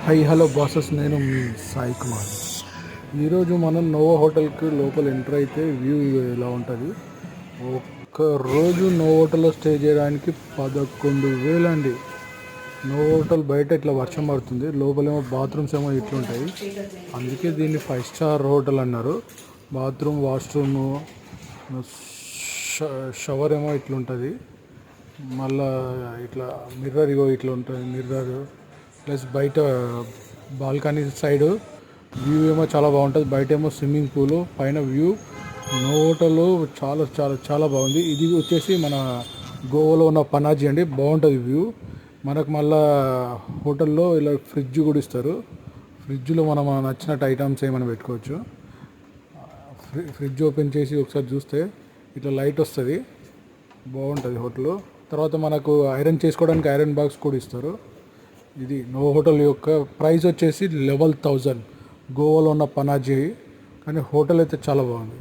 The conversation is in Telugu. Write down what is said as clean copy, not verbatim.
హలో బాసెస్, నేను మీ సాయి కుమార్. ఈరోజు మనం నోవో హోటల్కి లోపల ఎంటర్ అయితే వ్యూ ఎలా ఉంటుంది. ఒక్క రోజు నోవో హోటల్లో స్టే చేయడానికి 11,000 అండి. నోవో హోటల్ బయట ఇట్లా వర్షం పడుతుంది, లోపలేమో బాత్రూమ్స్ ఏమో ఇట్లుంటాయి. అందుకే దీన్ని 5 స్టార్ హోటల్ అన్నారు. బాత్రూమ్, వాష్రూమ్, షవర్ ఏమో ఇట్లుంటుంది. మళ్ళా ఇట్లా మిర్రర్ ఇగో ఇట్లా ఉంటుంది మిర్రర్. ప్లస్ బయట బాల్కనీ సైడ్ వ్యూ ఏమో చాలా బాగుంటుంది. బయట ఏమో స్విమ్మింగ్ పూల్, పైన వ్యూ. హోటల్ చాలా చాలా చాలా బాగుంది. ఇది వచ్చేసి మన గోవాలో ఉన్న పనాజీ అండి. బాగుంటుంది వ్యూ. మనకు మళ్ళా హోటల్లో ఇలా ఫ్రిడ్జ్ కూడా ఇస్తారు. ఫ్రిడ్జ్లో మనం నచ్చినట్టు ఐటమ్స్ ఏమైనా పెట్టుకోవచ్చు. ఫ్రిడ్జ్ ఓపెన్ చేసి ఒకసారి చూస్తే ఇట్లా లైట్ వస్తుంది, బాగుంటుంది హోటల్. తర్వాత మనకు ఐరన్ చేసుకోవడానికి ఐరన్ బాక్స్ కూడా ఇస్తారు. ఇది నోవో హోటల్ యొక్క ప్రైస్ వచ్చేసి 11,000, గోవాలో ఉన్న పనాజీ. కానీ హోటల్ అయితే చాలా బాగుంది.